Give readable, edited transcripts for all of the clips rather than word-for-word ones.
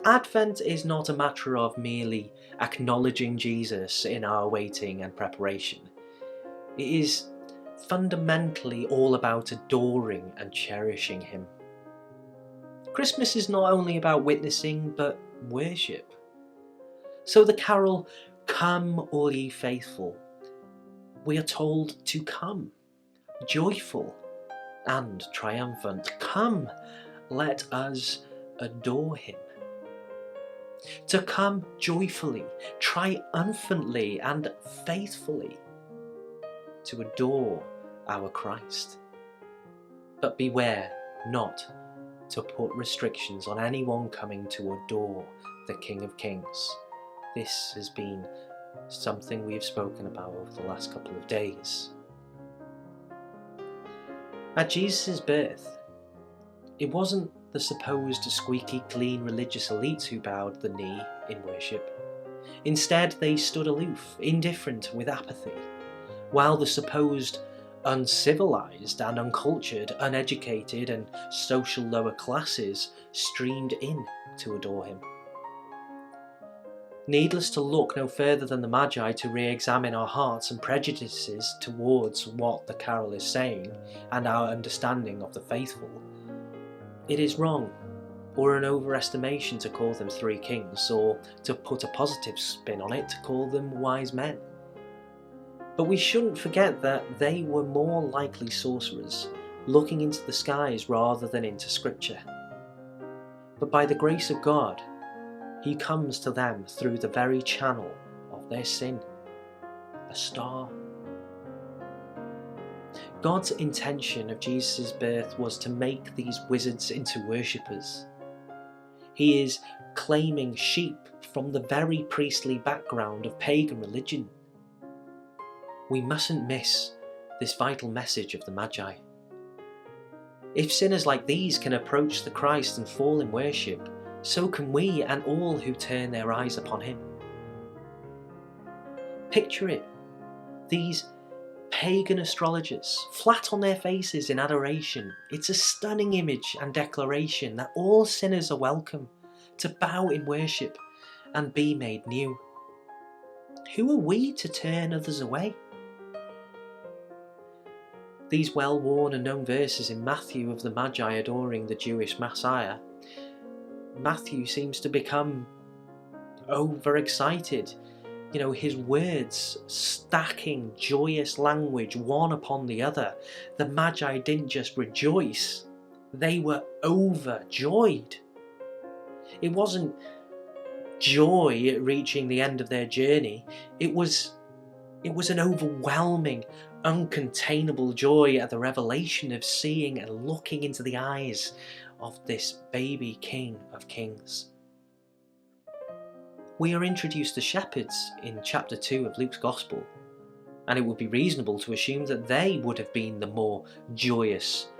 Advent is not a matter of merely acknowledging Jesus in our waiting and preparation. It is fundamentally all about adoring and cherishing him. Christmas is not only about witnessing, but worship. So the carol, "Come all ye faithful," we are told to come, joyful and triumphant. Come, let us adore him. To come joyfully, triumphantly and faithfully, to adore our Christ. But beware not to put restrictions on anyone coming to adore the King of Kings. This has been something we've spoken about over the last couple of days. At Jesus' birth, it wasn't the supposed squeaky clean religious elites who bowed the knee in worship. Instead, they stood aloof, indifferent with apathy, while the supposed uncivilized and uncultured, uneducated and social lower classes streamed in to adore him. Needless to look no further than the Magi to re-examine our hearts and prejudices towards what the carol is saying and our understanding of the faithful. It is wrong, or an overestimation, to call them three kings, or to put a positive spin on it to call them wise men. But we shouldn't forget that they were more likely sorcerers, looking into the skies rather than into Scripture. But by the grace of God, he comes to them through the very channel of their sin, a star. God's intention of Jesus' birth was to make these wizards into worshippers. He is claiming sheep from the very priestly background of pagan religion. We mustn't miss this vital message of the Magi. If sinners like these can approach the Christ and fall in worship, so can we and all who turn their eyes upon him. Picture it, these pagan astrologers, flat on their faces in adoration. It's a stunning image and declaration that all sinners are welcome to bow in worship and be made new. Who are we to turn others away? These well-worn and known verses in Matthew of the Magi adoring the Jewish Messiah, Matthew seems to become overexcited. His words stacking joyous language one upon the other. The Magi didn't just rejoice, they were overjoyed. It wasn't joy at reaching the end of their journey, it was an overwhelming, uncontainable joy at the revelation of seeing and looking into the eyes of this baby King of Kings. We are introduced to shepherds in chapter 2 of Luke's Gospel, and it would be reasonable to assume that they would have been the more joyous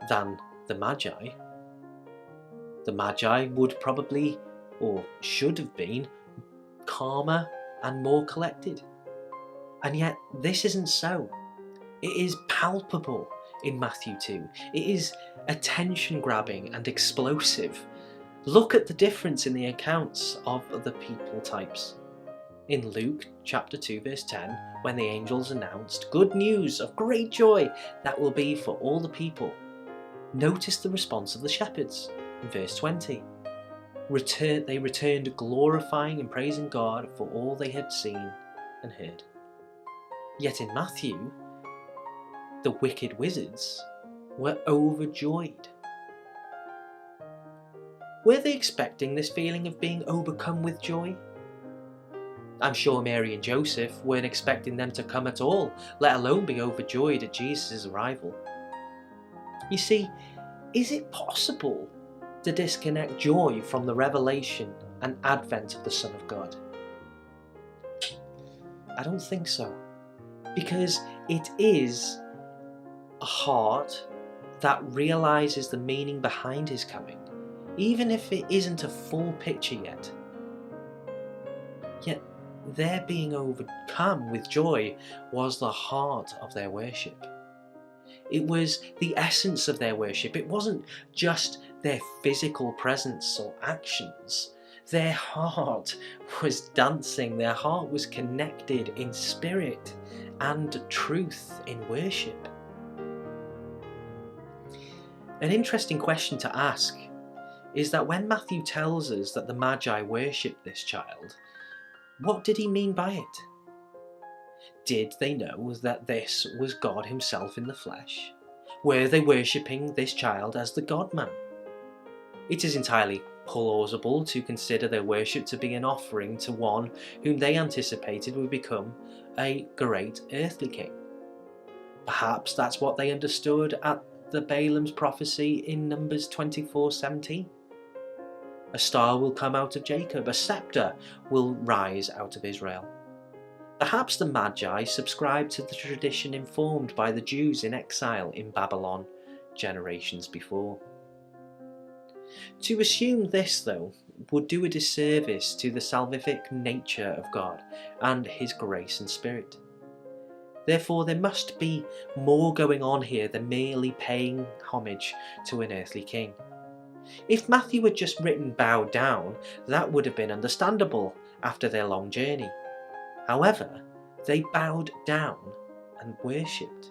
than the Magi. The Magi would probably, or should have been, calmer and more collected. And yet this isn't so. It is palpable in Matthew 2. It is attention-grabbing and explosive. Look at the difference in the accounts of the people types. In Luke chapter 2 verse 10, when the angels announced good news of great joy that will be for all the people, notice the response of the shepherds in verse 20. They returned glorifying and praising God for all they had seen and heard. Yet in Matthew, the wicked wizards were overjoyed. Were they expecting this feeling of being overcome with joy? I'm sure Mary and Joseph weren't expecting them to come at all, let alone be overjoyed at Jesus' arrival. You see, is it possible to disconnect joy from the revelation and advent of the Son of God? I don't think so, because it is a heart that realizes the meaning behind his coming, even if it isn't a full picture yet. Yet their being overcome with joy was the heart of their worship. It was the essence of their worship. It wasn't just their physical presence or actions. Their heart was dancing, their heart was connected in spirit and truth in worship. An interesting question to ask is that when Matthew tells us that the Magi worshipped this child, what did he mean by it? Did they know that this was God himself in the flesh? Were they worshipping this child as the God-man? It is entirely plausible to consider their worship to be an offering to one whom they anticipated would become a great earthly king. Perhaps that's what they understood at the Balaam's prophecy in Numbers 24:17. A star will come out of Jacob, a scepter will rise out of Israel. Perhaps the Magi subscribed to the tradition informed by the Jews in exile in Babylon generations before. To assume this, though, would do a disservice to the salvific nature of God and his grace and spirit. Therefore, there must be more going on here than merely paying homage to an earthly king. If Matthew had just written bow down, that would have been understandable after their long journey. However, they bowed down and worshipped.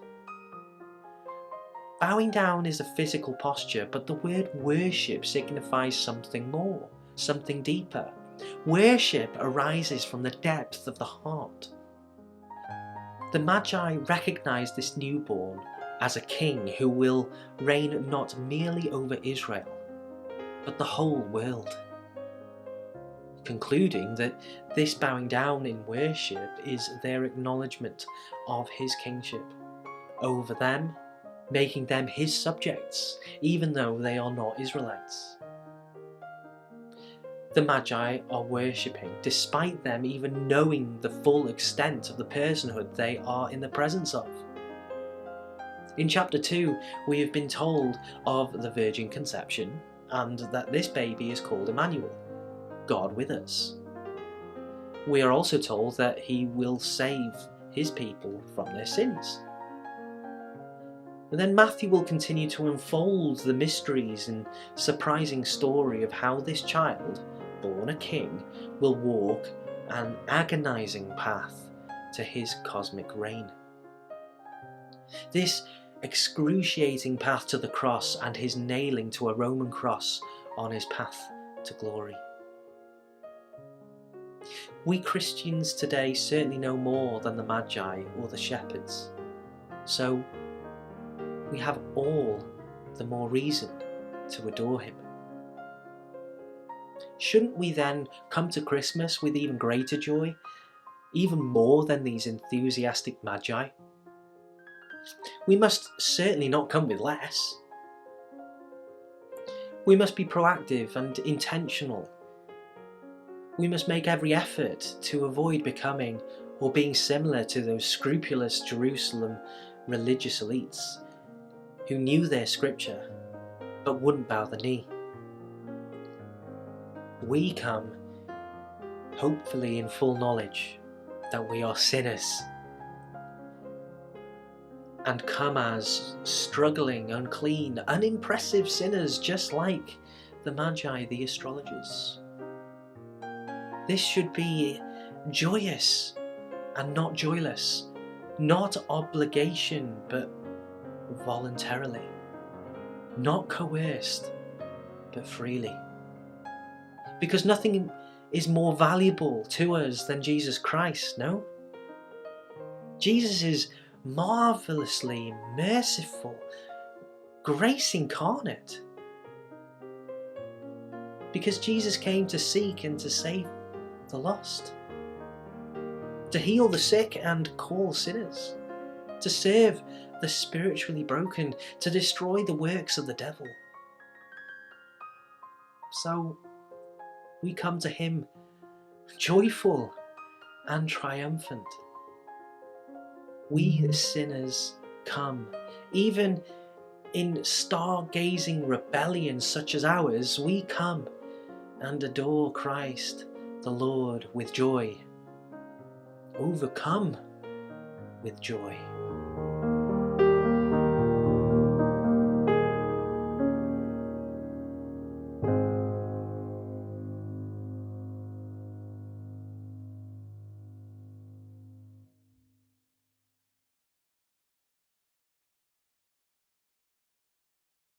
Bowing down is a physical posture, but the word worship signifies something more, something deeper. Worship arises from the depth of the heart. The Magi recognize this newborn as a king who will reign not merely over Israel, but the whole world, concluding that this bowing down in worship is their acknowledgement of his kingship over them, making them his subjects, even though they are not Israelites. The Magi are worshipping despite them even knowing the full extent of the personhood they are in the presence of. In chapter 2, we have been told of the virgin conception and that this baby is called Emmanuel, God with us. We are also told that he will save his people from their sins. And then Matthew will continue to unfold the mysteries and surprising story of how this child, born a king, will walk an agonizing path to his cosmic reign. This excruciating path to the cross and his nailing to a Roman cross on his path to glory. We Christians today certainly know more than the Magi or the shepherds, so we have all the more reason to adore him. Shouldn't we then come to Christmas with even greater joy, even more than these enthusiastic Magi? We must certainly not come with less. We must be proactive and intentional. We must make every effort to avoid becoming or being similar to those scrupulous Jerusalem religious elites who knew their scripture but wouldn't bow the knee. We come hopefully in full knowledge that we are sinners and come as struggling, unclean, unimpressive sinners just like the Magi, the astrologers. This should be joyous and not joyless, not obligation but voluntarily, not coerced but freely. Because nothing is more valuable to us than Jesus Christ, no? Jesus is marvelously merciful, grace incarnate. Because Jesus came to seek and to save the lost, to heal the sick and call sinners, to serve the spiritually broken, to destroy the works of the devil. So we come to him joyful and triumphant. We sinners come, even in stargazing rebellion such as ours, we come and adore Christ the Lord with joy, overcome with joy.